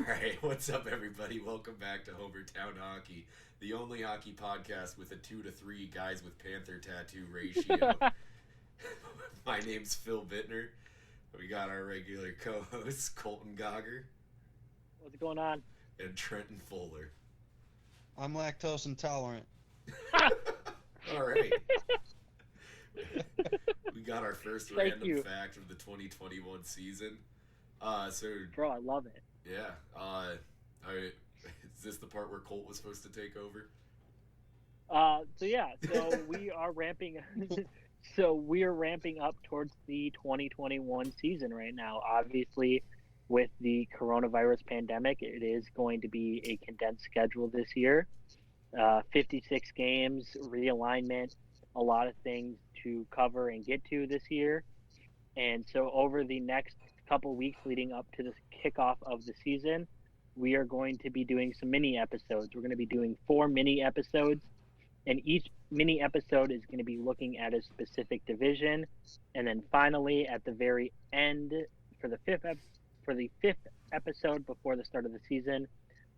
right, what's up, everybody? Welcome back to Homertown Hockey, the only hockey podcast with a 2 to 3 guys with panther tattoo ratio. My name's Phil Bittner. We got our regular co-hosts Colton Gogger What's going on? and Trenton Fuller. I'm lactose intolerant. All right, we got our first Thank random you. fact of the 2021 season. So Bro, I love it. yeah, is this the part where Colt was supposed to take over? So we are ramping. So we are ramping up towards the 2021 season right now. Obviously, with the coronavirus pandemic, it is going to be a condensed schedule this year. 56 games, realignment, a lot of things to cover and get to this year. And so over the next couple weeks leading up to the kickoff of the season, we are going to be doing some mini episodes. We're going to be doing 4 mini episodes, and each mini episode is going to be looking at a specific division. And then finally, at the very end, for the fifth episode before the start of the season,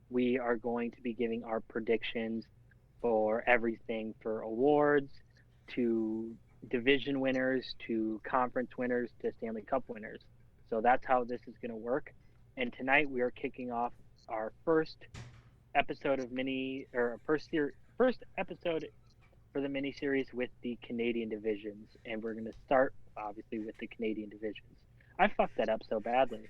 we are going to be giving our predictions for everything, for awards to division winners to conference winners to Stanley Cup winners. So that's how this is going to work. And tonight we are kicking off our first episode of first episode for the mini series with the Canadian divisions, and we're going to start obviously with the Canadian divisions. I fucked that up so badly,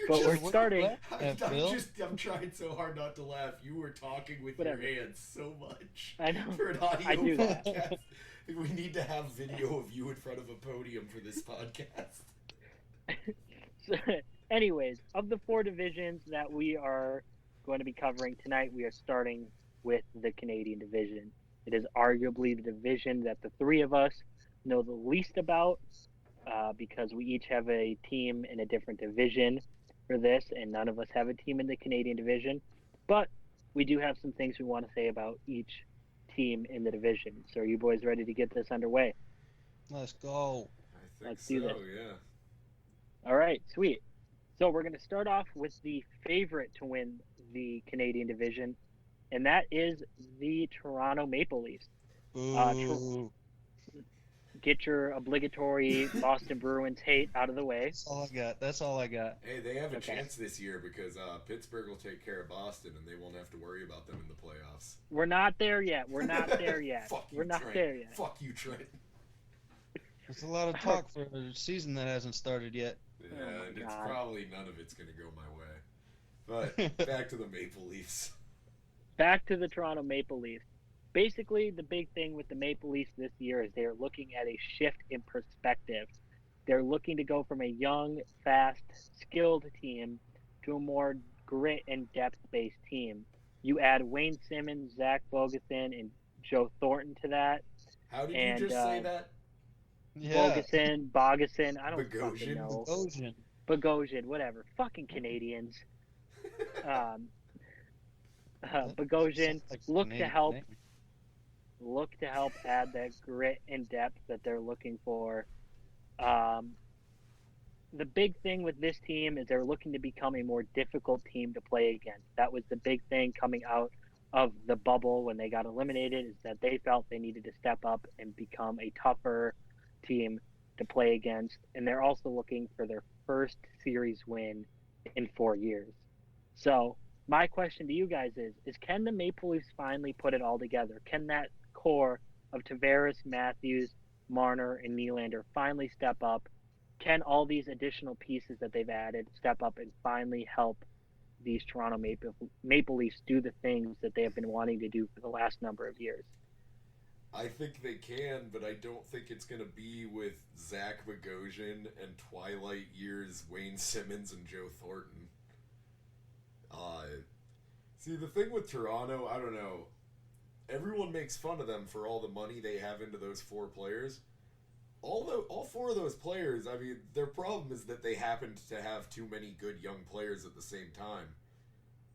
but we're starting. I'm trying so hard not to laugh. You were talking with Whatever. your hands so much. I know. For an audio I do that. podcast. We need to have video of you in front of a podium for this podcast. So, anyways, of the 4 divisions that we are going to be covering tonight, we are starting with the Canadian division. It is arguably the division that the 3 of us know the least about, because we each have a team in a different division for this, and none of us have a team in the Canadian division. But we do have some things we want to say about each team in the division. So are you boys ready to get this underway? Let's go. I think Let's so, do this. Yeah. All right, sweet. So we're going to start off with the favorite to win the Canadian division, and that is the Toronto Maple Leafs. Boo. Get your obligatory Boston Bruins hate out of the way. That's all I got. Hey, they have a Okay. chance this year because Pittsburgh will take care of Boston and they won't have to worry about them in the playoffs. We're not there yet. We're not there yet. Fuck you, We're not Trent. there yet. Fuck you, Trent. There's a lot of talk for a season that hasn't started yet. Yeah, my and it's God. probably none of it's going to go my way. But back to the Maple Leafs. Back to the Toronto Maple Leafs. Basically, the big thing with the Maple Leafs this year is they're looking at a shift in perspective. They're looking to go from a young, fast, skilled team to a more grit and depth-based team. You add Wayne Simmons, Zach Bogason, and Joe Thornton to that. How did And, you just say that? Yeah. Bogason, I don't fucking Bogosian? know. Bogosian. Bogosian, whatever. Fucking Canadians. Bogosian, Sounds like a look to Canadian help name. add that grit and depth that they're looking for. The big thing with this team is they're looking to become a more difficult team to play against. That was the big thing coming out of the bubble when they got eliminated, is that they felt they needed to step up and become a tougher team to play against. And they're also looking for their first series win in 4 years. So my question to you guys is can the Maple Leafs finally put it all together? Can that core of Tavares, Matthews, Marner, and Nylander finally step up? Can all these additional pieces that they've added step up and finally help these Toronto Maple Leafs do the things that they have been wanting to do for the last number of years? I think they can, but I don't think it's going to be with Zach Bogosian and Twilight Years Wayne Simmons and Joe Thornton. See, the thing with Toronto, I don't know. Everyone makes fun of them for all the money they have into those 4 players. All 4 of those players, I mean, their problem is that they happened to have too many good young players at the same time.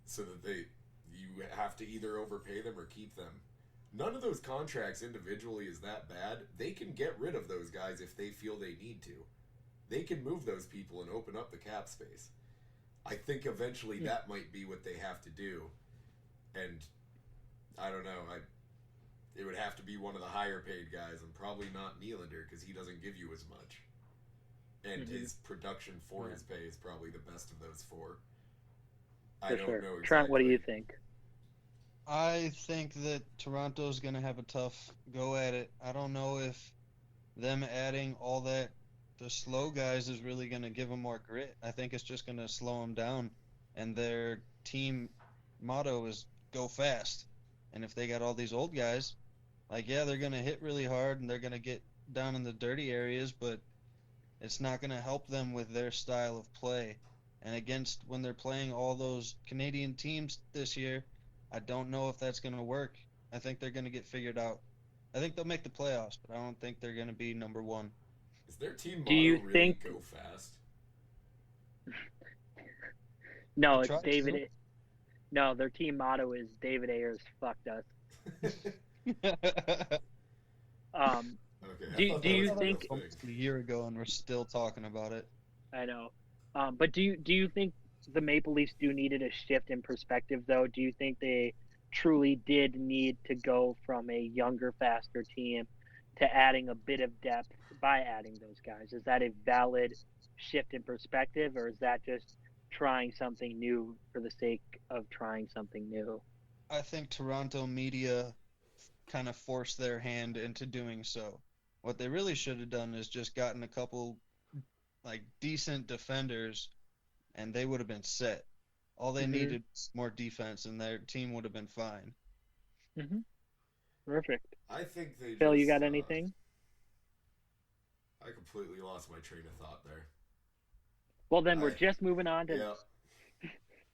So that you have to either overpay them or keep them. None of those contracts individually is that bad. They can get rid of those guys if they feel they need to. They can move those people and open up the cap space. I think eventually that might be what they have to do, and I don't know. It would have to be one of the higher paid guys, and probably not Nylander because he doesn't give you as much, and his production for his pay is probably the best of those four. I don't know exactly. Trent, what do you think? I think that Toronto's going to have a tough go at it. I don't know if them adding all that, the slow guys, is really going to give them more grit. I think it's just going to slow them down. And their team motto is go fast. And if they got all these old guys, like, yeah, they're going to hit really hard and they're going to get down in the dirty areas, but it's not going to help them with their style of play. And when they're playing all those Canadian teams this year, I don't know if that's going to work. I think they're going to get figured out. I think they'll make the playoffs, but I don't think they're going to be number one. Is their team motto really go fast? No, it's David. No, their team motto is David Ayers fucked us. Okay. Do you think a year ago and we're still talking about it? I know. But do you think the Maple Leafs do needed a shift in perspective, though? Do you think they truly did need to go from a younger, faster team to adding a bit of depth by adding those guys? Is that a valid shift in perspective, or is that just trying something new for the sake of trying something new? I think Toronto media kind of forced their hand into doing so. What they really should have done is just gotten a couple decent defenders, and they would have been set. All they needed was more defense, and their team would have been fine. Perfect. I think they. Phil, you got anything? I completely lost my train of thought there. Well, then we're just moving on to. Yeah.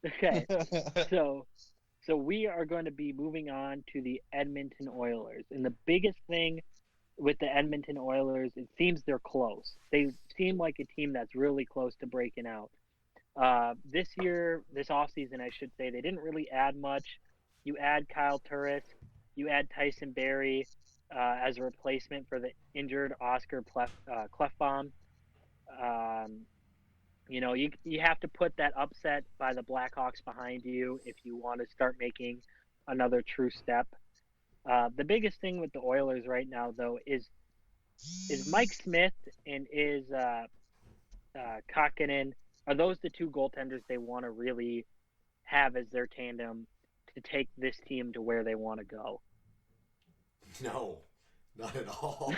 Okay. So we are going to be moving on to the Edmonton Oilers, and the biggest thing with the Edmonton Oilers, it seems they're close. They seem like a team that's really close to breaking out. This offseason, I should say, they didn't really add much. You add Kyle Turris, you add Tyson Barrie as a replacement for the injured Oscar Klefbom. You have to put that upset by the Blackhawks behind you if you want to start making another true step. The biggest thing with the Oilers right now, though, is Mike Smith and is Kakinen. Are those the two goaltenders they want to really have as their tandem to take this team to where they want to go? No, not at all.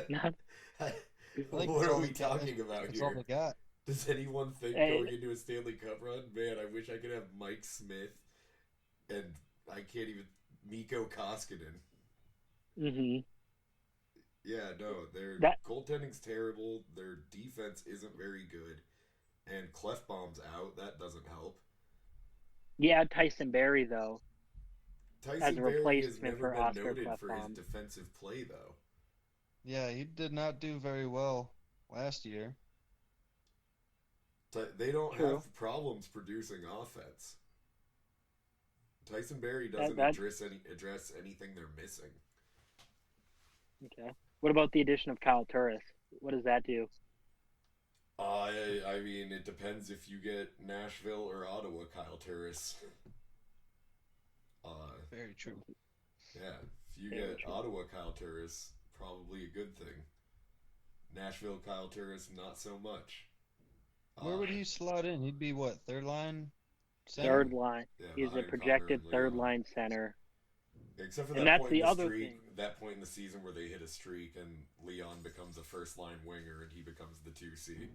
Not. What are we talking about That's here? all they got. Does anyone think going into a Stanley Cup run? Man, I wish I could have Mike Smith and I can't even Mikko Koskinen. Yeah, no, their goaltending's terrible. Their defense isn't very good. And Klefbom's out. That doesn't help. Yeah, Tyson Barrie, though. Tyson Barrie has never been noted for his defensive play, though. Yeah, he did not do very well last year. They don't have problems producing offense. Tyson Barrie doesn't address anything they're missing. Okay. What about the addition of Kyle Turris? What does that do? I mean, it depends if you get Nashville or Ottawa Kyle Turris. Very true. Yeah, if you get Ottawa Kyle Turris, probably a good thing. Nashville Kyle Turris, not so much. Where would he slot in? He'd be what, third line center? Third line. Yeah, he's a projected third line center. Except for that point in the streak, that point in the season where they hit a streak and Leon becomes a first line winger and he becomes the 2C.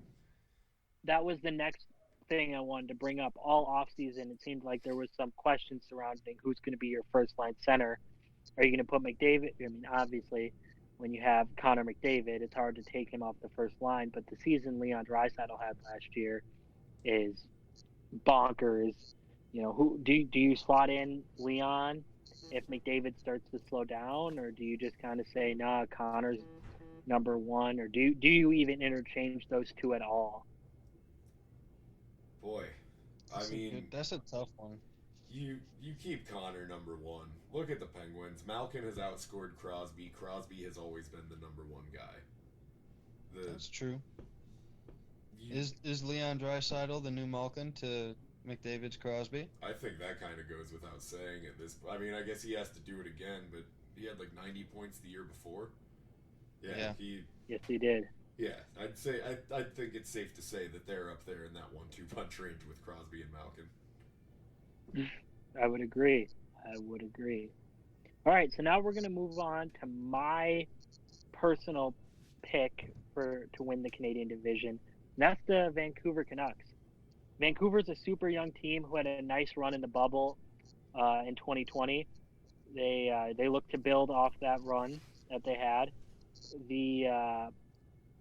That was the next thing I wanted to bring up. All offseason, it seemed like there was some questions surrounding who's going to be your first line center. Are you going to put McDavid? I mean, obviously, when you have Connor McDavid, it's hard to take him off the first line. But the season Leon Draisaitl had last year is bonkers. Who do you slot in Leon if McDavid starts to slow down, or do you just kind of say, nah, Connor's number one, or do you even interchange those two at all? Boy, that's a tough one. You keep Connor number one. Look at the Penguins. Malkin has outscored Crosby. Crosby has always been the number one guy. That's true. Is Leon Draisaitl the new Malkin to McDavid's Crosby? I think that kind of goes without saying at this. I mean, I guess he has to do it again, but he had like 90 points the year before. Yeah. Yes, he did. Yeah, I'd say I think it's safe to say that they're up there in that 1-2 punch range with Crosby and Malkin. I would agree. All right, so now we're going to move on to my personal pick to win the Canadian division. And that's the Vancouver Canucks. Vancouver's a super young team who had a nice run in the bubble in 2020. They look to build off that run that they had.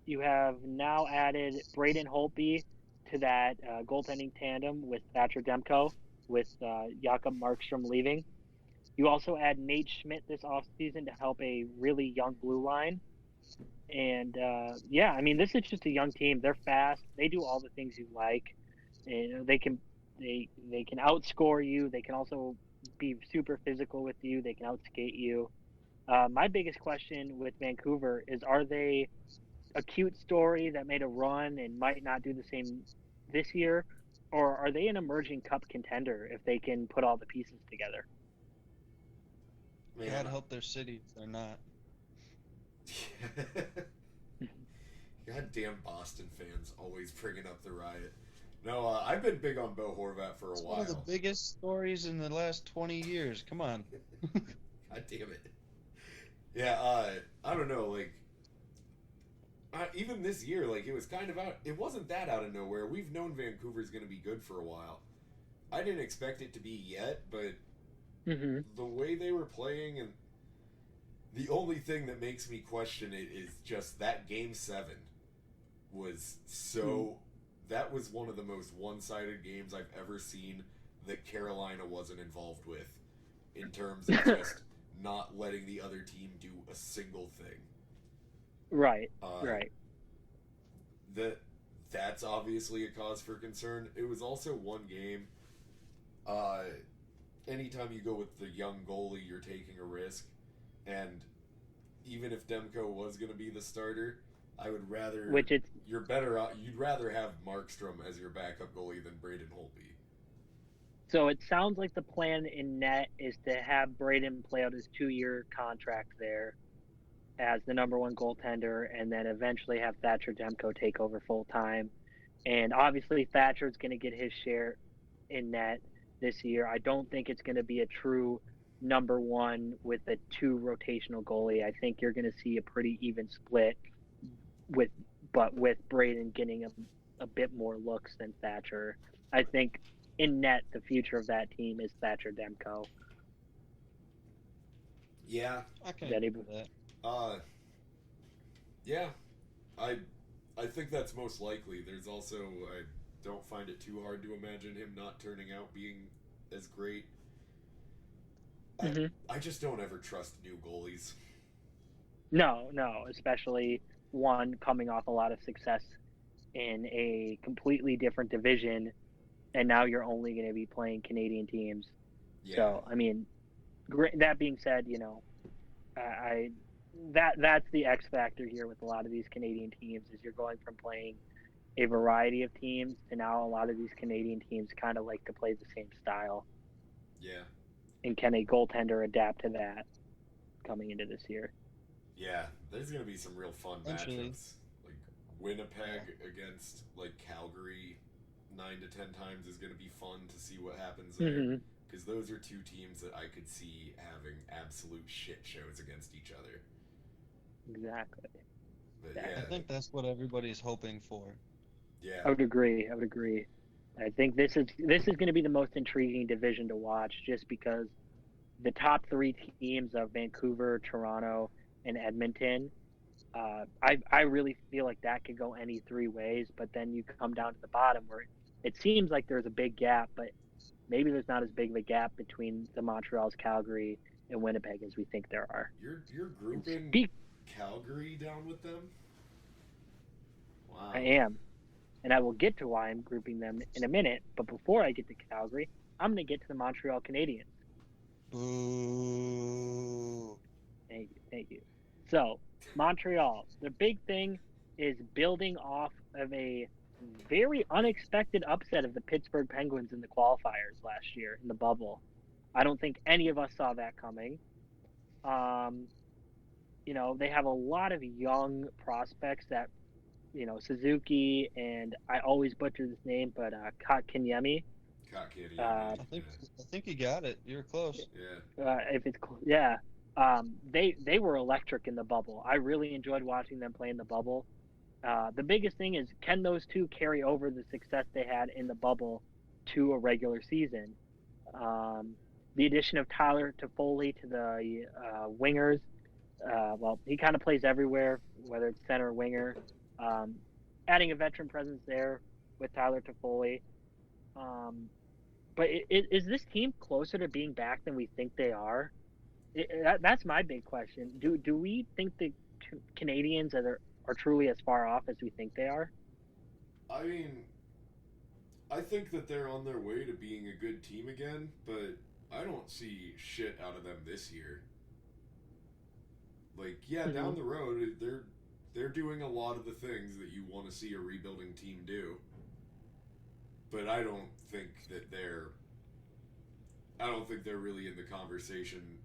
You have now added Braden Holtby to that goaltending tandem with Thatcher Demko, with Jakob Markstrom leaving. You also add Nate Schmidt this offseason to help a really young blue line. And I mean, this is just a young team. They're fast. They do all the things you like. And they can outscore you. They can also be super physical with you. They can outskate you. My biggest question with Vancouver is, are they a cute story that made a run and might not do the same this year? Or are they an emerging cup contender if they can put all the pieces together? Man. God help their city if they're not. Goddamn Boston fans always bringing up the riot. No, I've been big on Bo Horvat for a while. One of the biggest stories in the last 20 years. Come on. God damn it. Yeah, I don't know, like, even this year, like, it was kind of it wasn't that out of nowhere. We've known Vancouver's going to be good for a while. I didn't expect it to be yet, but the way they were playing, and the only thing that makes me question it is just that Game 7 was so... That was one of the most one-sided games I've ever seen that Carolina wasn't involved with, in terms of just not letting the other team do a single thing. Right. That's obviously a cause for concern. It was also one game. Anytime you go with the young goalie, you're taking a risk, and even if Demko was going to be the starter, I would rather. You're better out. You'd rather have Markstrom as your backup goalie than Braden Holtby. So it sounds like the plan in net is to have Braden play out his 2-year contract there as the number one goaltender, and then eventually have Thatcher Demko take over full time. And obviously Thatcher's going to get his share in net this year. I don't think it's going to be a true number one with a 2 rotational goalie. I think you're going to see a pretty even split with Braden getting a bit more looks than Thatcher. I think in net, the future of that team is Thatcher Demko. Yeah. I can agree with that. Yeah. I think that's most likely. There's also, I don't find it too hard to imagine him not turning out being as great. I just don't ever trust new goalies. No, especially one coming off a lot of success in a completely different division, and now you're only going to be playing Canadian teams. Yeah. So, I mean, that being said, you know, that's the X factor here with a lot of these Canadian teams, is you're going from playing a variety of teams to now a lot of these Canadian teams kind of like to play the same style. Yeah. And can a goaltender adapt to that coming into this year? Yeah, there's going to be some real fun matchups. Like Winnipeg against like Calgary 9 to 10 times is going to be fun to see what happens there. Because those are 2 teams that I could see having absolute shit shows against each other. Exactly. But, yeah. I think that's what everybody's hoping for. Yeah. I would agree. I think this is going to be the most intriguing division to watch, just because the top 3 teams of Vancouver, Toronto, and Edmonton, I really feel like that could go any 3 ways. But then you come down to the bottom where it seems like there's a big gap, but maybe there's not as big of a gap between the Montreal's, Calgary, and Winnipeg as we think there are. You're grouping Calgary down with them? Wow. I am. And I will get to why I'm grouping them in a minute. But before I get to Calgary, I'm going to get to the Montreal Canadiens. Boo. Thank you. So, Montreal, the big thing is building off of a very unexpected upset of the Pittsburgh Penguins in the qualifiers last year in the bubble. I don't think any of us saw that coming. Um, they have a lot of young prospects that, Suzuki, and I always butcher this name, but Kotkaniemi. Cockatty, Uh, I think you got it. You're close. yeah. if it's yeah, they were electric in the bubble. I really enjoyed watching them play in the bubble. The biggest thing is, can those two carry over the success they had in the bubble to a regular season? The addition of Tyler Toffoli to the wingers, well, he kind of plays everywhere, whether it's center or winger. Adding a veteran presence there with Tyler Toffoli. But is this team closer to being back than we think they are? That's my big question. Do we think the Canadians are truly as far off as we think they are? I mean, I think that they're on their way to being a good team again, but I don't see shit out of them this year. Like, yeah, down the road, they're doing a lot of the things that you want to see a rebuilding team do. But I don't think they're really in the conversation.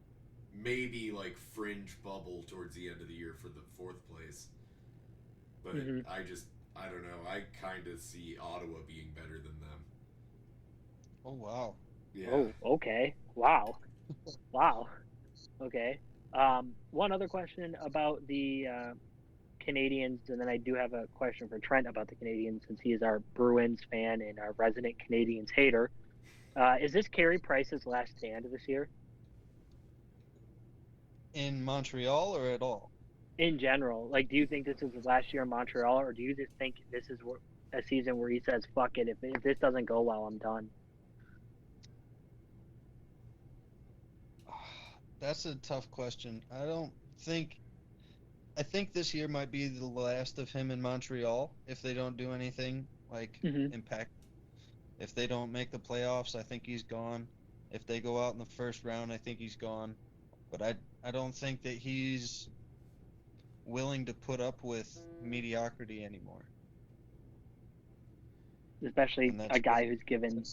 Maybe like fringe bubble towards the end of the year for the 4th place. But I don't know. I kind of see Ottawa being better than them. Oh wow. Yeah. Oh, okay. Wow. Wow. Okay. One other question about the Canadians, and then I do have a question for Trent about the Canadians, since he is our Bruins fan and our resident Canadians hater. Is this Carey Price's last stand this year? In Montreal or at all? In general, like, do you think this is his last year in Montreal, or do you just think this is a season where he says, "Fuck it, if this doesn't go well, I'm done"? That's a tough question. I think this year might be the last of him in Montreal if they don't do anything like impact. If they don't make the playoffs, I think he's gone. If they go out in the first round, I think he's gone. But I don't think that he's willing to put up with mediocrity anymore. Especially a guy who's given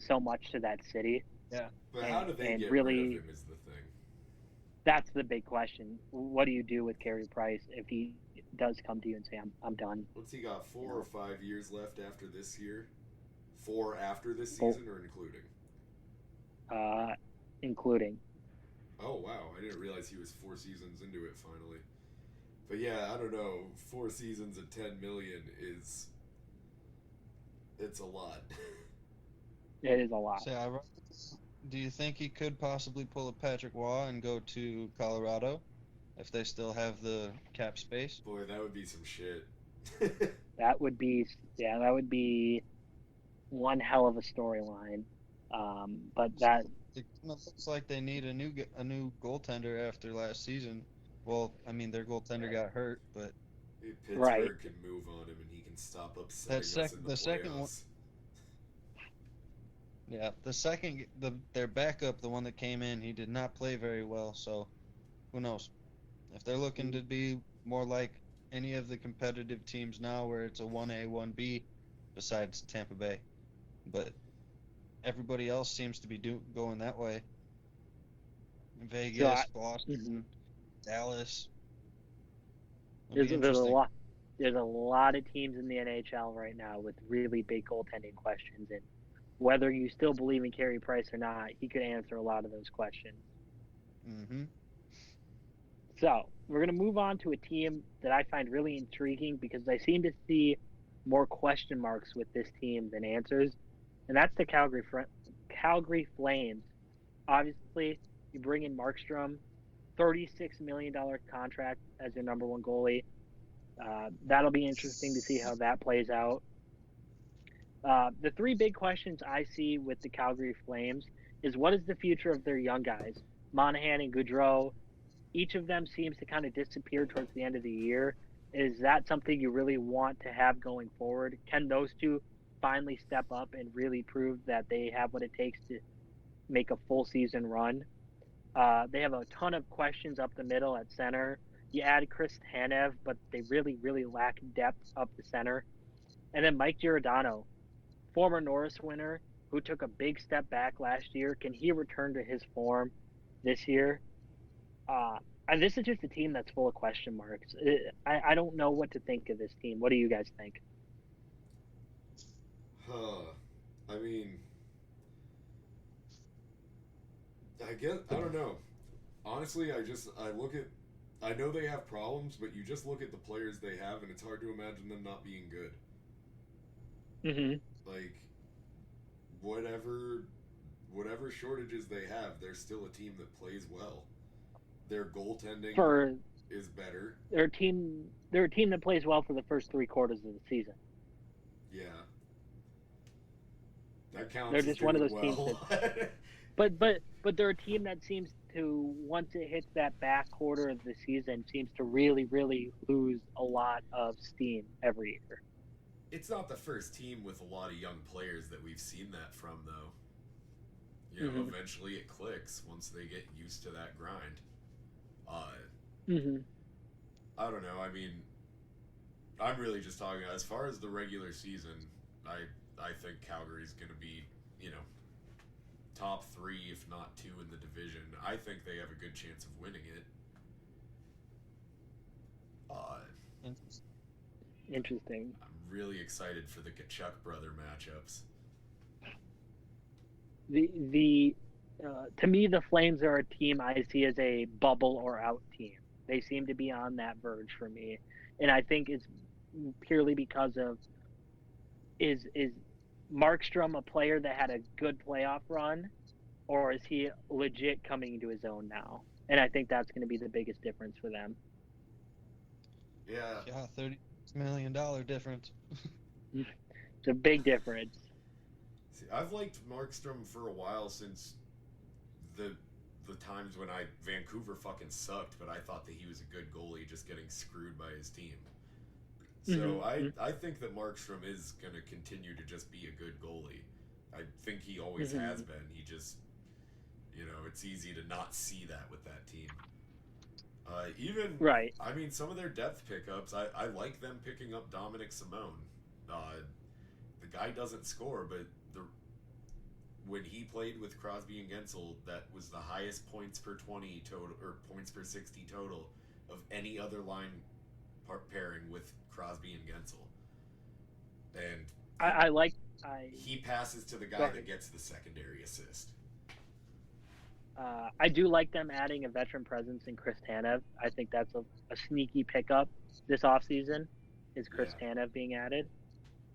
so much to that city. Yeah. But how do they get really, rid of him is the thing. That's the big question. What do you do with Carey Price if he does come to you and say, I'm done? What's he got, 4 or 5 years left after this year? 4 after this season, or including? Including. Oh, wow. I didn't realize he was 4 seasons into it finally. But yeah, I don't know. 4 seasons at $10 million it's a lot. It is a lot. Do you think he could possibly pull a Patrick Waugh and go to Colorado if they still have the cap space? Boy, that would be some shit. That would be one hell of a storyline. But that it looks like they need a new goaltender after last season. Well, I mean, their goaltender got hurt, but Pittsburgh can move on him and he can stop upsetting us in the second one. playoffs. Yeah, their backup, the one that came in, he did not play very well. So, who knows? If they're looking to be more like any of the competitive teams now, where it's a 1A, 1B, besides Tampa Bay, but everybody else seems to be going that way. Vegas, Boston, Dallas. There's a lot of teams in the NHL right now with really big goaltending questions, and whether you still believe in Carey Price or not, he could answer a lot of those questions. So we're going to move on to a team that I find really intriguing because I seem to see more question marks with this team than answers, and that's the Calgary Flames. Obviously, you bring in Markstrom, $36 million contract as your number one goalie. That'll be interesting to see how that plays out. The 3 big questions I see with the Calgary Flames is, what is the future of their young guys? Monahan and Gaudreau, each of them seems to kind of disappear towards the end of the year. Is that something you really want to have going forward? Can those two finally step up and really prove that they have what it takes to make a full season run? They have a ton of questions up the middle at center. You add Chris Tanev, but they really, really lack depth up the center. And then Mike Giordano, former Norris winner, who took a big step back last year. Can he return to his form this year? And this is just a team that's full of question marks. I don't know what to think of this team. What do you guys think? I mean, I guess I don't know. Honestly, I look at I know they have problems, but you just look at the players they have, and it's hard to imagine them not being good. Mm-hmm. Like whatever shortages they have, they're still a team that plays well. Their goaltending For is better. they're a team that plays well for the first 3 quarters of the season. Yeah, that counts. They're as just one of doing those teams well. but they're a team that seems to, once it hits that back quarter of the season, seems to really, really lose a lot of steam every year. It's not the first team with a lot of young players that we've seen that from, though. You know, eventually it clicks once they get used to that grind. I don't know. I mean, I'm really just talking as far as the regular season. I think Calgary's going to be, you know, top 3, if not 2 in the division. I think they have a good chance of winning it. Interesting. I'm really excited for the Kachuk brother matchups. To me, the Flames are a team I see as a bubble or out team. They seem to be on that verge for me, and I think it's purely because of is Markstrom a player that had a good playoff run, or is he legit coming into his own now? And I think that's going to be the biggest difference for them. Yeah. Yeah, $30 million difference. It's a big difference. See, I've liked Markstrom for a while since the times when Vancouver fucking sucked, but I thought that he was a good goalie just getting screwed by his team. So I think that Markstrom is going to continue to just be a good goalie. I think he always has been. He just, you know, it's easy to not see that with that team. Right. I mean, some of their depth pickups, I like them picking up Dominic Simone. The guy doesn't score, but when he played with Crosby and Gensel, that was the highest points per 20 total, or points per 60 total of any other line pairing with Crosby and Gensel. And he passes to the guy that gets the secondary assist. I do like them adding a veteran presence in Chris Tanev. I think that's a sneaky pickup this offseason, is Chris Tanev being added.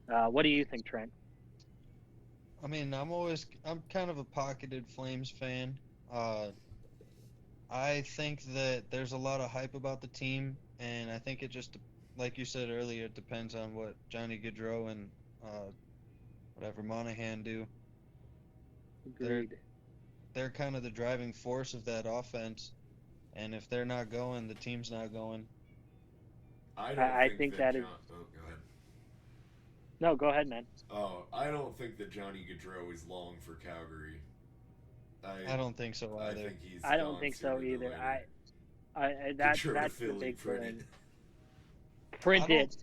What do you think, Trent? I mean, I'm kind of a pocketed Flames fan. I think that there's a lot of hype about the team, and I think it just, like you said earlier, it depends on what Johnny Gaudreau and whatever Monahan do. Agreed. They're kind of the driving force of that offense, and if they're not going, the team's not going. I think that is. Oh, go ahead. No, go ahead, man. Oh, I don't think that Johnny Gaudreau is long for Calgary. I don't think so either. I don't think so either. That's the big thing. Printed.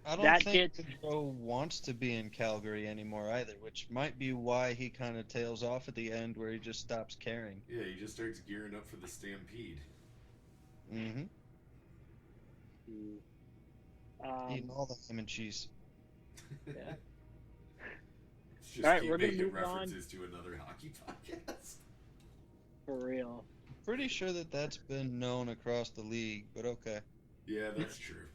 I don't think Gaudreau wants to be in Calgary anymore either, which might be why he kind of tails off at the end, where he just stops caring. Yeah, he just starts gearing up for the Stampede. Eating all the ham and cheese. Yeah. It's just all right, keep we're gonna making move references to another hockey podcast. For real. Pretty sure that's been known across the league, but okay. Yeah, that's true.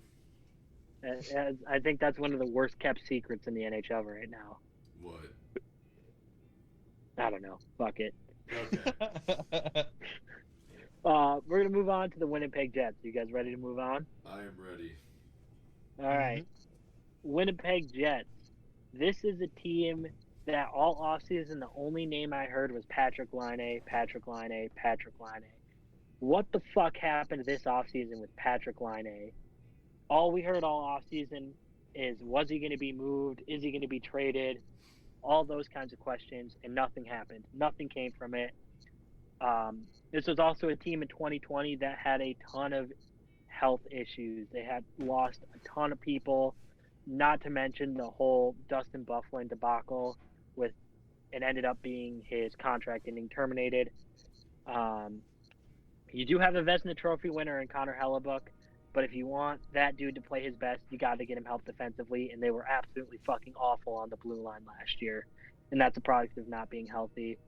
I think that's one of the worst kept secrets in the NHL right now. What? I don't know. Fuck it. Okay. We're gonna move on to the Winnipeg Jets. You guys ready to move on? I am ready. All right. Winnipeg Jets. This is a team that all offseason the only name I heard was Patrick Laine. What the fuck happened this offseason with Patrick Laine? All we heard all offseason is, was he going to be moved? Is he going to be traded? All those kinds of questions, and nothing happened. Nothing came from it. This was also a team in 2020 that had a ton of health issues. They had lost a ton of people. not to mention the whole Dustin Byfuglien debacle with it ended up being his contract getting terminated. Um, you do have a Vezina Trophy winner in Connor Hellebuck, but if you want that dude to play his best, you got to get him help defensively, and they were absolutely fucking awful on the blue line last year, and that's a product of not being healthy.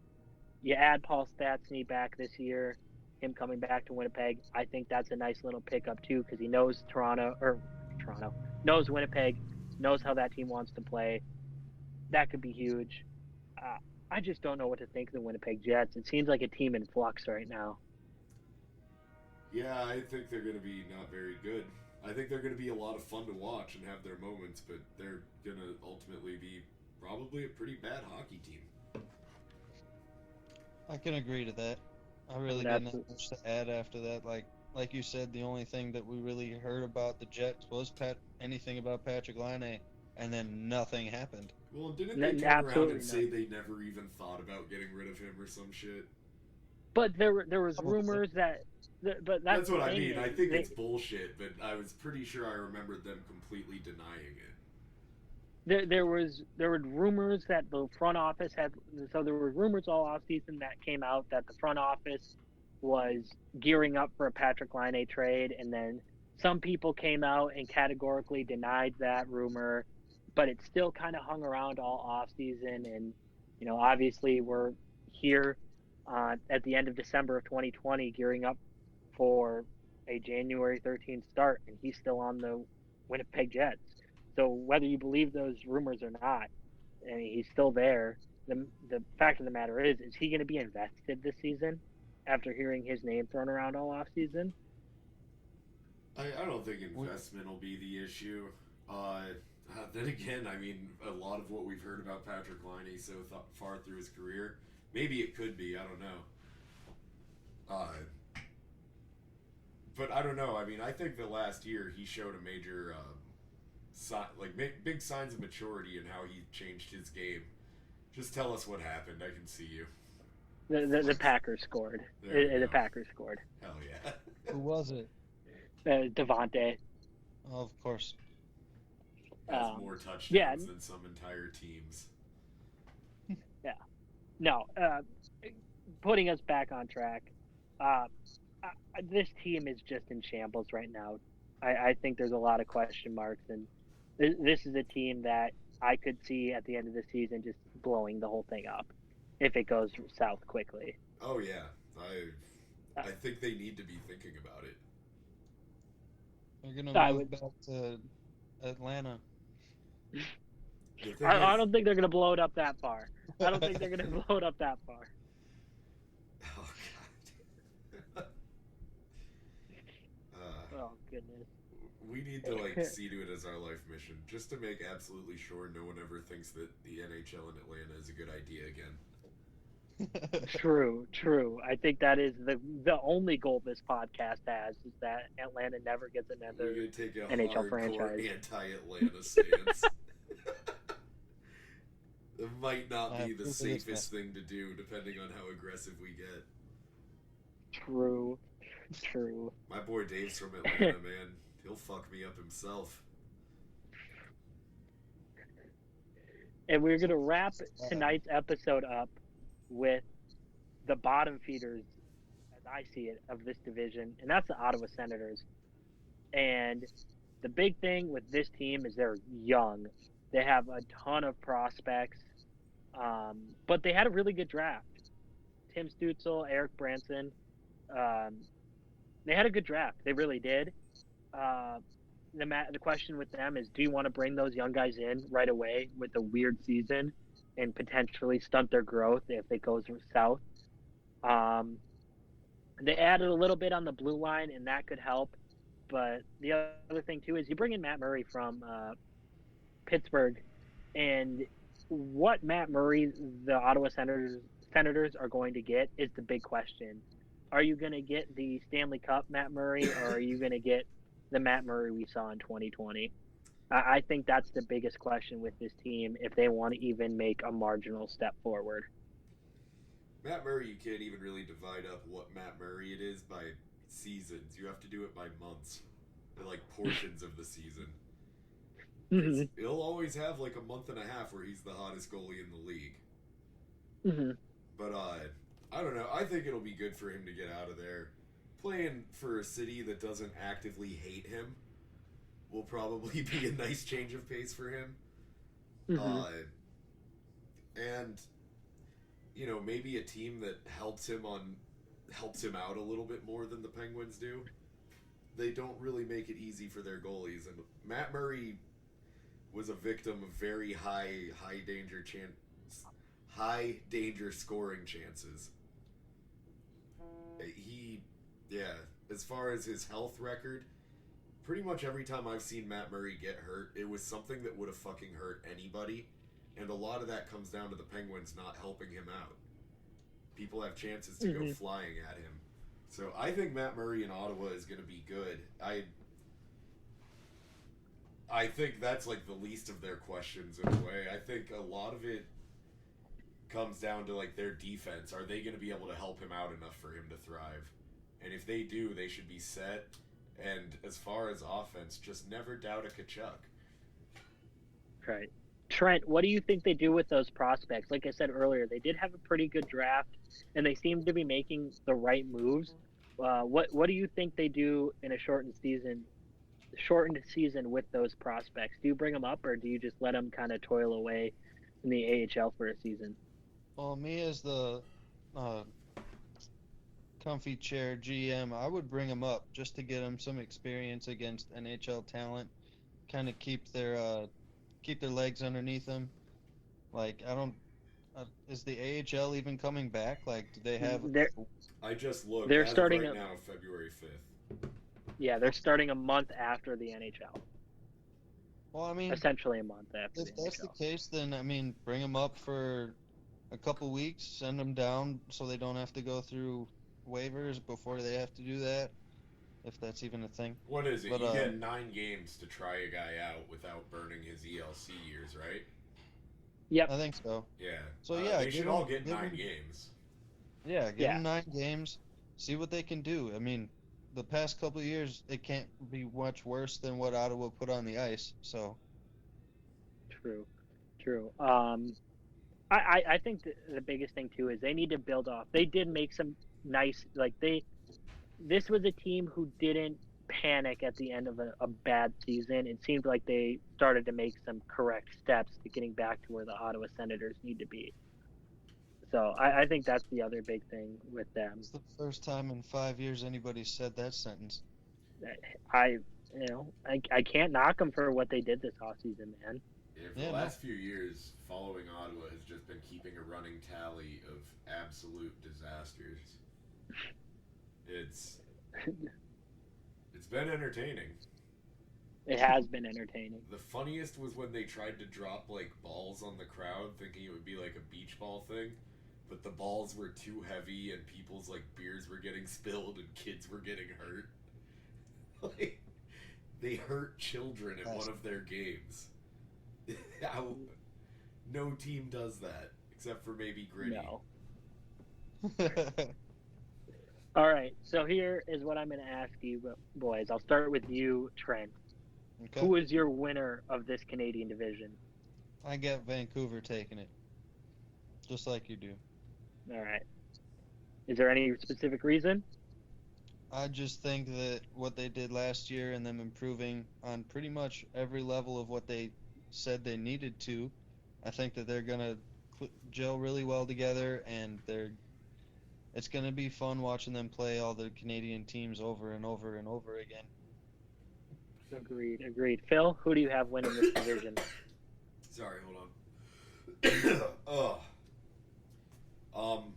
You add Paul Stastny back this year, him coming back to Winnipeg. I think that's a nice little pickup too because he knows Toronto knows Winnipeg, knows how that team wants to play. That could be huge. Uh, I just don't know what to think of the Winnipeg Jets. It seems like a team in flux right now. Yeah, I think they're going to be not very good. I think they're going to be a lot of fun to watch and have their moments, but they're going to ultimately be probably a pretty bad hockey team. I can agree to that. I really got not much to add after that. Like you said, the only thing that we really heard about the Jets was anything about Patrick Laine, and then nothing happened. Well, didn't they turn around and say they never even thought about getting rid of him or some shit? But there was rumors that. But that's what I mean. I think it's bullshit, but I was pretty sure I remembered them completely denying it. There were rumors that the front office had. So there were rumors all offseason that came out that the front office was gearing up for a Patrick Laine trade, and then some people came out and categorically denied that rumor, but it still kind of hung around all offseason. And obviously we're here at the end of December of 2020, gearing up for a January 13th start, and he's still on the Winnipeg Jets. So whether you believe those rumors or not, I mean, he's still there. The fact of the matter is he going to be invested this season after hearing his name thrown around all off season? I don't think investment will be the issue. Then again, I mean, a lot of what we've heard about Patrick Laine so far through his career, maybe it could be. I don't know. But I don't know. I mean, I think that last year he showed a major, big signs of maturity in how he changed his game. Just tell us what happened. I can see you. The Packers scored. The Packers scored. Hell yeah. Who was it? Devontae. Oh, of course. Has more touchdowns than some entire teams. Yeah. No. Putting us back on track. This team is just in shambles right now. I think there's a lot of question marks, and this is a team that I could see at the end of the season just blowing the whole thing up if it goes south quickly. Oh yeah, I think they need to be thinking about it. They're gonna move back to Atlanta. I don't think they're gonna blow it up that far. I don't think they're gonna blow it up that far. Oh god. Oh goodness. We need to see to it as our life mission, just to make absolutely sure no one ever thinks that the NHL in Atlanta is a good idea again. True. I think that is the only goal this podcast has, is that Atlanta never gets another We're gonna take a NHL franchise. Anti-Atlanta stance. It might not be the safest thing to do, depending on how aggressive we get. True. My boy Dave's from Atlanta, man. He'll fuck me up himself. And we're going to wrap tonight's episode up with the bottom feeders, as I see it, of this division, and that's the Ottawa Senators. And the big thing with this team is they're young. They have a ton of prospects, but they had a really good draft. Tim Stützle, Eric Branson, they had a good draft. They really did. The question with them is, do you want to bring those young guys in right away with a weird season and potentially stunt their growth if it goes south? They added a little bit on the blue line, and that could help. But the other thing, too, is you bring in Matt Murray from Pittsburgh, and what Matt Murray, the Ottawa Senators are going to get is the big question. Are you going to get the Stanley Cup Matt Murray, or are you going to get the Matt Murray we saw in 2020? I think that's the biggest question with this team if they want to even make a marginal step forward. Matt Murray, you can't even really divide up what Matt Murray it is by seasons. You have to do it by months, or portions of the season. because Hmm. he'll always have like a month and a half where he's the hottest goalie in the league. Hmm. But I don't know. I think it'll be good for him to get out of there. Playing for a city that doesn't actively hate him will probably be a nice change of pace for him. Hmm. Uh, and maybe a team that helps him out a little bit more than the Penguins do. They don't really make it easy for their goalies, and Matt Murray was a victim of very high danger scoring chances. He, yeah, as far as his health record, pretty much every time I've seen Matt Murray get hurt, it was something that would have fucking hurt anybody, and a lot of that comes down to the Penguins not helping him out. People have chances to go Hmm. flying at him. So I think Matt Murray in Ottawa is going to be good. I think that's like the least of their questions in a way. I think a lot of it comes down to like their defense. Are they going to be able to help him out enough for him to thrive? And if they do, they should be set. And as far as offense, just never doubt a Kachuk. Right. Trent, what do you think they do with those prospects? Like I said earlier, they did have a pretty good draft, and they seem to be making the right moves. What do you think they do in a shortened season with those prospects? Do you bring them up, or do you just let them kind of toil away in the AHL for a season? Well, me as the uh, comfy chair GM, I would bring them up just to get them some experience against NHL talent, kind of keep their legs underneath them. Like I don't, is the AHL even coming back? Like, do they have? They're I just looked. they're As of starting right a now, February 5th. yeah, they're starting a month after the NHL, Well, I mean, essentially a month after the if that's the NHL. case, then I mean, bring them up for a couple weeks, send them down so they don't have to go through waivers before they have to do that, if that's even a thing. What is it? But You get 9 games to try a guy out without burning his ELC years, right? Yep. I think so. Yeah. So yeah, They should all get give 9 them, games. yeah, give Yeah. them 9 games, see what they can do. I mean, the past couple of years, it can't be much worse than what Ottawa put on the ice. So True. True. I think the biggest thing too is they need to build off. They did make some nice like they this was a team who didn't panic at the end of a bad season. It seemed like they started to make some correct steps to getting back to where the Ottawa Senators need to be. So I think that's the other big thing with them. it's the first time in 5 years anybody said that sentence. I I can't knock them for what they did this offseason, man. Yeah, for Yeah, the no. last few years, following Ottawa has just been keeping a running tally of absolute disasters. It's it's been entertaining. It has been entertaining. The funniest was when they tried to drop like balls on the crowd, thinking it would be like a beach ball thing, but the balls were too heavy and people's like beers were getting spilled and kids were getting hurt. Like they hurt children at one of their games. How no team does that except for maybe Gritty. No. All right. So here is what I'm going to ask you, boys. I'll start with you, Trent. Okay. Who is your winner of this Canadian division? I got Vancouver taking it, just like you do. All right. Is there any specific reason? I just think that what they did last year and them improving on pretty much every level of what they said they needed to, I think that they're gonna gel really well together, and it's gonna be fun watching them play all the Canadian teams over and over and over again. Agreed. Agreed. Phil, who do you have winning this division? Sorry, hold on.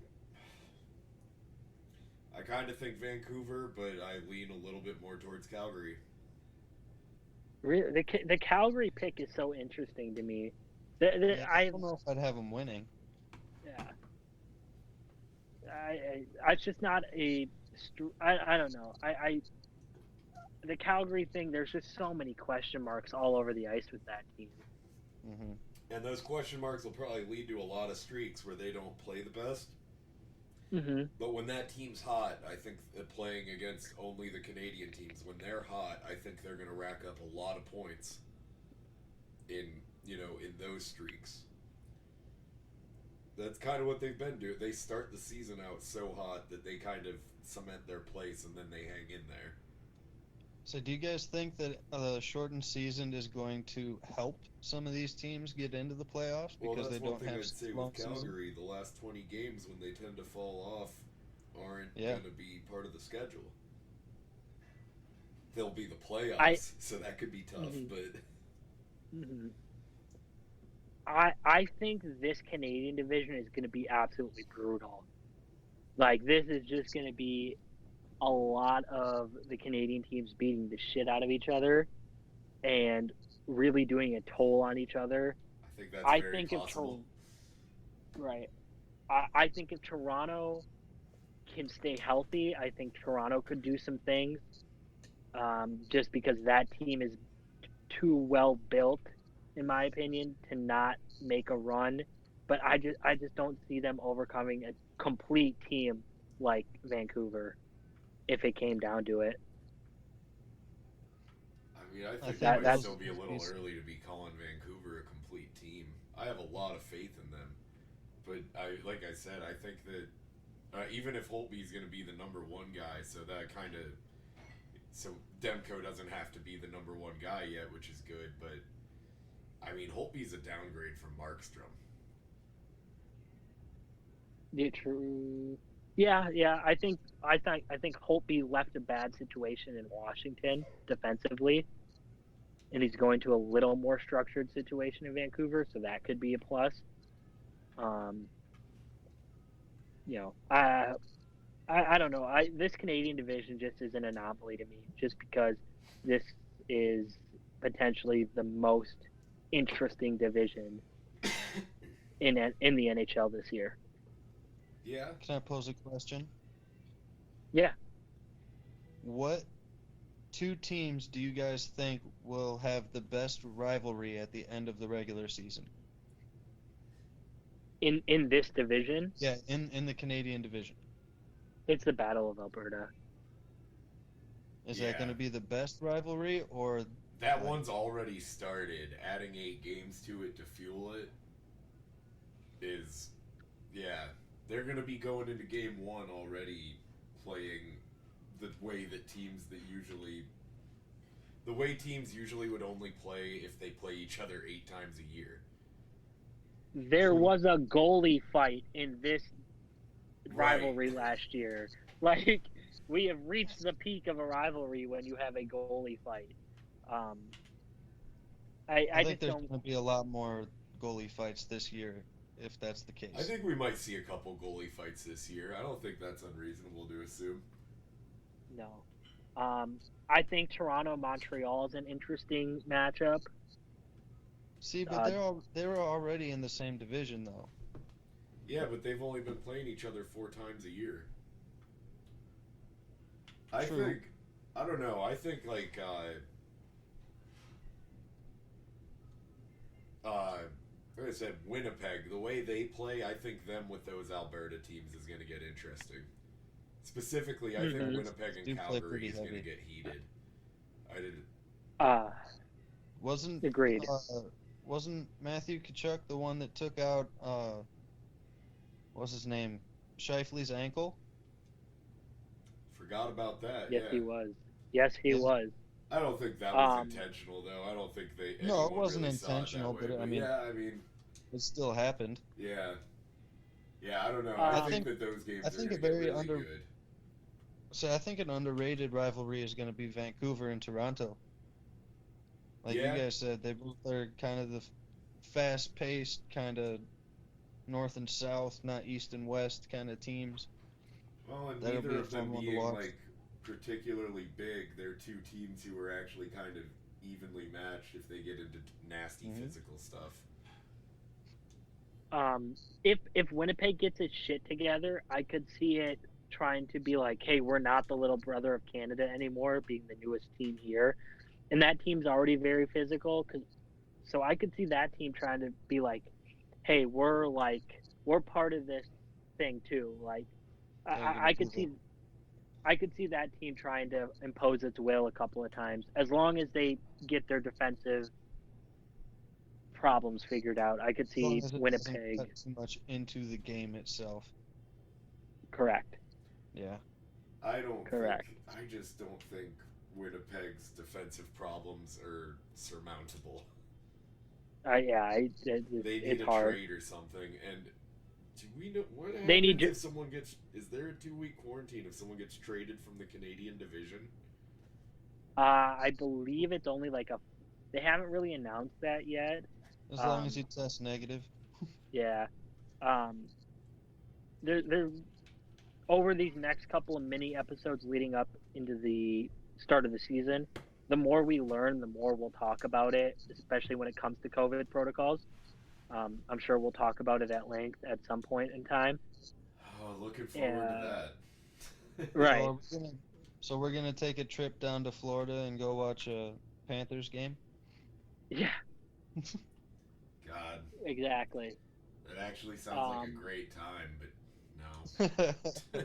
I kind of think Vancouver, but I lean a little bit more towards Calgary. Really, the Calgary pick is so interesting to me. Yeah, I don't know if I'd have them winning. Yeah. It's just not a. I don't know. The Calgary thing. There's just so many question marks all over the ice with that team. Hmm. And those question marks will probably lead to a lot of streaks where they don't play the best. Mm-hmm. But when that team's hot, I think that playing against only the Canadian teams, when they're hot, I think they're going to rack up a lot of points. in in those streaks. That's kind of what they've been doing. They start the season out so hot that they kind of cement their place and then they hang in there. So do you guys think that a shortened season is going to help some of these teams get into the playoffs Well, because that's they one don't thing have I'd say long with Calgary. The last 20 games, when they tend to fall off, aren't going to be part of the schedule. They'll be the playoffs, so that could be tough. But I think this Canadian division is going to be absolutely brutal. Like, this is just going to be a lot of the Canadian teams beating the shit out of each other and really doing a toll on each other. I think that's very possible. Right. I think if Toronto can stay healthy, I think Toronto could do some things. Just because that team is too well built, in my opinion, to not make a run. But I just don't see them overcoming a complete team like Vancouver if it came down to it. I mean, I think it might still be a little early to be calling Vancouver a complete team. I have a lot of faith in them, but like I said, I think that even if Holtby's going to be the number one guy, so Demko doesn't have to be the number one guy yet, which is good. But I mean, Holtby's a downgrade from Markstrom. Yeah, true. Yeah. I think Holtby left a bad situation in Washington defensively, and he's going to a little more structured situation in Vancouver, so that could be a plus. I don't know. This Canadian division just is an anomaly to me, just because this is potentially the most interesting division in the NHL this year. Yeah. Can I pose a question? Yeah. What two teams do you guys think will have the best rivalry at the end of the regular season? In this division? Yeah, in the Canadian division. It's the Battle of Alberta. Is that going to be the best rivalry, or that one's already started? Adding 8 games to it to fuel it is, they're going to be going into game 1 already playing the way teams usually would only play if they play each other 8 times a year. There was a goalie fight in this rivalry last year. Like, we have reached the peak of a rivalry when you have a goalie fight. I think there's going to be a lot more goalie fights this year, if that's the case. I think we might see a couple goalie fights this year. I don't think that's unreasonable to assume. No. I think Toronto-Montreal is an interesting matchup. See, but they were already in the same division, though. Yeah, but they've only been playing each other 4 times a year. I think like I said, Winnipeg, the way they play, I think them with those Alberta teams is going to get interesting. Specifically, I think Winnipeg and Calgary is going to get heated. Agreed. Wasn't Matthew Tkachuk the one that took out what's his name, Scheifele's ankle? Forgot about that. Yes, he was. Yes, he was. I don't think that was intentional, though. I don't think they. No, it wasn't really intentional, but I mean, it still happened. Yeah, I don't know. I think that those games are going to get really good. So I think an underrated rivalry is going to be Vancouver and Toronto. Like you guys said, they both are kind of the fast-paced, kind of north and south, not east and west kind of teams. Well, and neither of them being like particularly big, they're 2 teams who are actually kind of evenly matched if they get into nasty physical stuff. If Winnipeg gets its shit together, I could see it trying to be like, hey, we're not the little brother of Canada anymore, being the newest team here. And that team's already very physical, so I could see that team trying to be like, hey, we're part of this thing too. Like, I could see that team trying to impose its will a couple of times, as long as they get their defensive problems figured out. I could As long see as it doesn't Winnipeg. cut too much into the game itself. Correct. Yeah. I Correct. just don't think Winnipeg's defensive problems are surmountable. They They need it's a hard. trade or something. And do we know what happens They need if someone gets? Is there a 2-week quarantine if someone gets traded from the Canadian division? I believe it's only like a. They haven't really announced that yet. As long as you test negative. Yeah. There. Over these next couple of mini episodes leading up into the start of the season, the more we learn, the more we'll talk about it, especially when it comes to COVID protocols. I'm sure we'll talk about it at length at some point in time. Oh, looking forward to that. Right. So we're gonna take a trip down to Florida and go watch a Panthers game. Yeah. God. Exactly. That actually sounds like a great time, but no.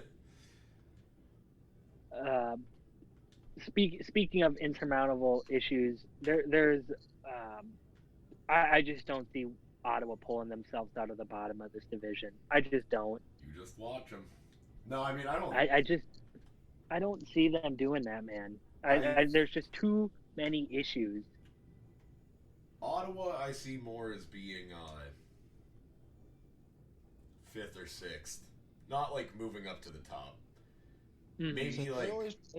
Speaking of insurmountable issues, there's I just don't see Ottawa pulling themselves out of the bottom of this division. I just don't. You just watch them. No, I mean I don't. I don't see them doing that, man. There's just too many issues. Ottawa, I see more as being 5th or 6th, not like moving up to the top. Mm-hmm. Maybe So like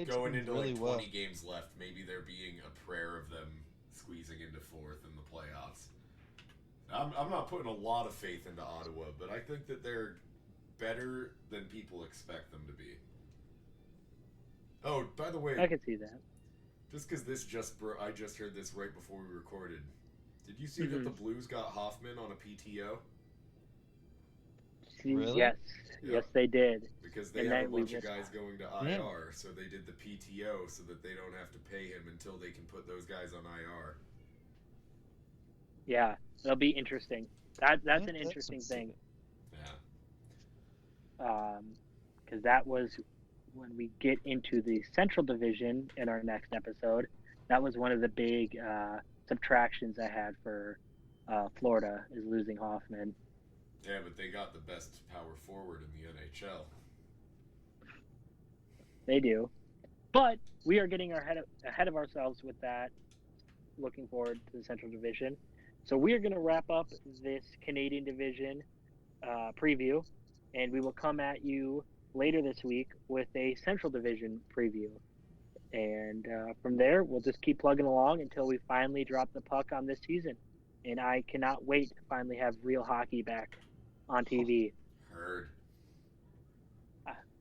going into really like 20 well. games left. Maybe there being a prayer of them squeezing into 4th in the playoffs. I'm not putting a lot of faith into Ottawa, but I think that they're better than people expect them to be. Oh, by the way, I can see that. just because I just heard this right before we recorded. Did you see that the Blues got Hoffman on a PTO? Really? Yes, Yeah. Yes, they did. Because they And have a then we bunch of just- guys going to IR, so they did the PTO so that they don't have to pay him until they can put those guys on IR. Yeah, it'll be interesting. That's an interesting thing. Yeah. Because that was when we get into the Central Division in our next episode. That was one of the big subtractions I had for Florida is losing Hoffman. Yeah, but they got the best power forward in the NHL. They do, but we are getting ahead of ourselves with that. Looking forward to the Central Division, so we are going to wrap up this Canadian Division preview, and we will come at you later this week with a Central Division preview. And from there, we'll just keep plugging along until we finally drop the puck on this season. And I cannot wait to finally have real hockey back on TV. Heard.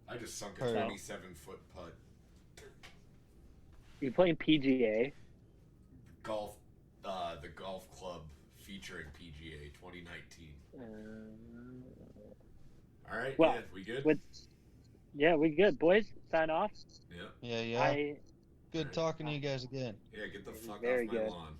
I just sunk a Heard. 27-foot putt. You playing PGA? Golf, the golf club featuring PGA 2019. All right, well, yeah, we good? Yeah, we good, boys. Sign off. Yeah. Yeah. Good talking to you guys again. Yeah, get the fuck Very off my good. lawn.